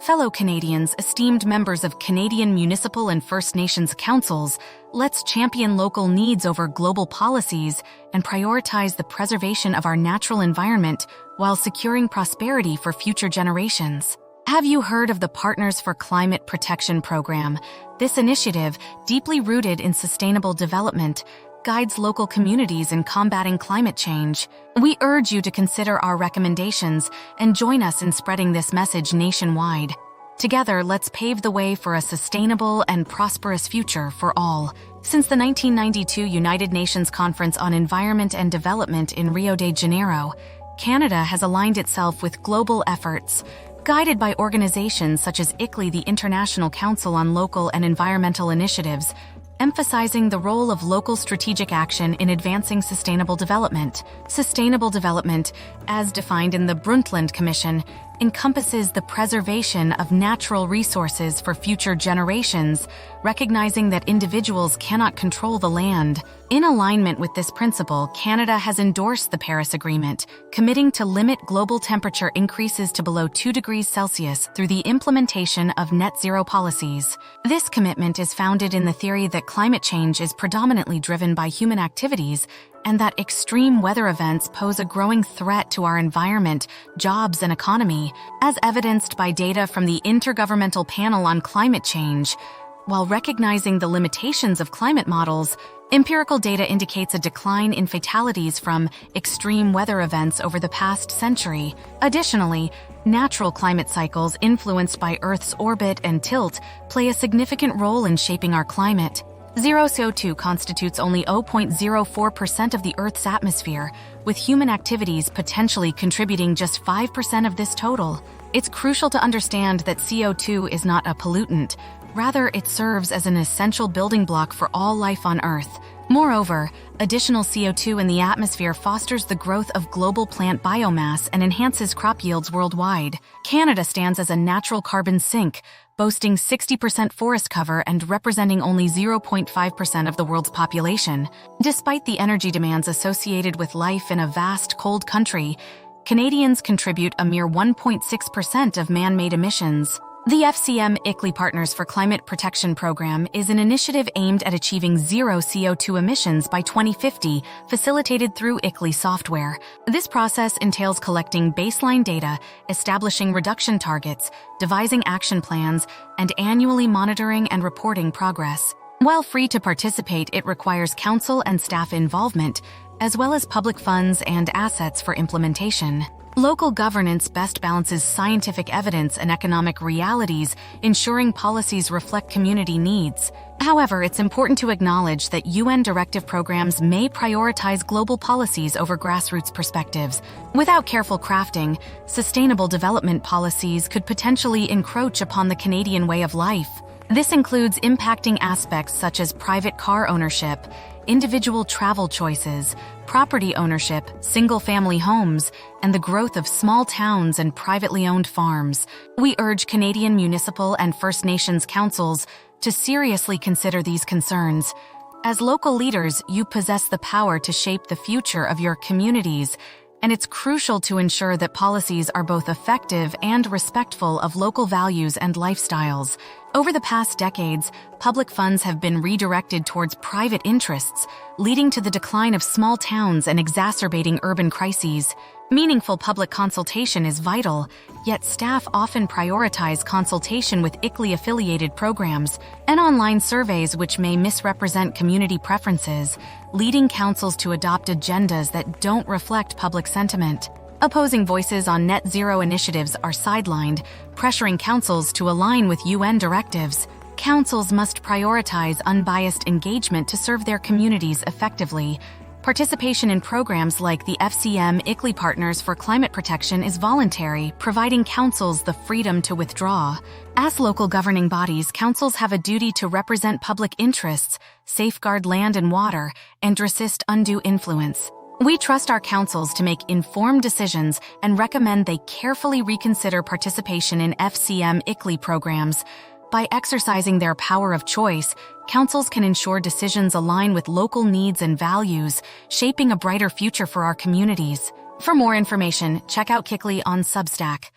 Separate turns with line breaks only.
Fellow Canadians, esteemed members of Canadian municipal and First Nations councils, let's champion local needs over global policies and prioritize the preservation of our natural environment while securing prosperity for future generations. Have you heard of the Partners for Climate Protection program? This initiative, deeply rooted in sustainable development, guides local communities in combating climate change. We urge you to consider our recommendations and join us in spreading this message nationwide. Together, let's pave the way for a sustainable and prosperous future for all. Since the 1992 United Nations Conference on Environment and Development in Rio de Janeiro, Canada has aligned itself with global efforts, guided by organizations such as KICLEI, the International Council on Local and Environmental Initiatives, emphasizing the role of local strategic action in advancing sustainable development. Sustainable development, as defined in the Brundtland Commission, encompasses the preservation of natural resources for future generations, recognizing that individuals cannot control the land. In alignment with this principle, Canada has endorsed the Paris Agreement, committing to limit global temperature increases to below 2 degrees Celsius through the implementation of net zero policies. This commitment is founded in the theory that climate change is predominantly driven by human activities and that extreme weather events pose a growing threat to our environment, jobs, and economy, as evidenced by data from the Intergovernmental Panel on Climate Change. While recognizing the limitations of climate models, empirical data indicates a decline in fatalities from extreme weather events over the past century. Additionally, natural climate cycles influenced by Earth's orbit and tilt play a significant role in shaping our climate. Zero CO2 constitutes only 0.04% of the Earth's atmosphere, with human activities potentially contributing just 5% of this total. It's crucial to understand that CO2 is not a pollutant. Rather, it serves as an essential building block for all life on Earth. Moreover, additional CO2 in the atmosphere fosters the growth of global plant biomass and enhances crop yields worldwide. Canada stands as a natural carbon sink, boasting 60% forest cover and representing only 0.5% of the world's population. Despite the energy demands associated with life in a vast, cold country, Canadians contribute a mere 1.6% of man-made emissions. The KICLEI Partners for Climate Protection program is an initiative aimed at achieving zero CO2 emissions by 2050, facilitated through KICLEI software. This process entails collecting baseline data, establishing reduction targets, devising action plans, and annually monitoring and reporting progress. While free to participate, it requires council and staff involvement, as well as public funds and assets for implementation. Local governance best balances scientific evidence and economic realities, ensuring policies reflect community needs. However, it's important to acknowledge that UN directive programs may prioritize global policies over grassroots perspectives. Without careful crafting, sustainable development policies could potentially encroach upon the Canadian way of life. This includes impacting aspects such as private car ownership, individual travel choices, property ownership, single-family homes, and the growth of small towns and privately owned farms. We urge Canadian municipal and First Nations councils to seriously consider these concerns. As local leaders, you possess the power to shape the future of your communities, and it's crucial to ensure that policies are both effective and respectful of local values and lifestyles. Over the past decades, public funds have been redirected towards private interests, leading to the decline of small towns and exacerbating urban crises. Meaningful public consultation is vital, yet staff often prioritize consultation with KICLEI-affiliated programs and online surveys which may misrepresent community preferences, leading councils to adopt agendas that don't reflect public sentiment. Opposing voices on net zero initiatives are sidelined, pressuring councils to align with UN directives. Councils must prioritize unbiased engagement to serve their communities effectively. Participation in programs like the KICLEI Partners for Climate Protection is voluntary, providing councils the freedom to withdraw. As local governing bodies, councils have a duty to represent public interests, safeguard land and water, and resist undue influence. We trust our councils to make informed decisions and recommend they carefully reconsider participation in KICLEI programs. By exercising their power of choice, councils can ensure decisions align with local needs and values, shaping a brighter future for our communities. For more information, check out KICLEI on Substack.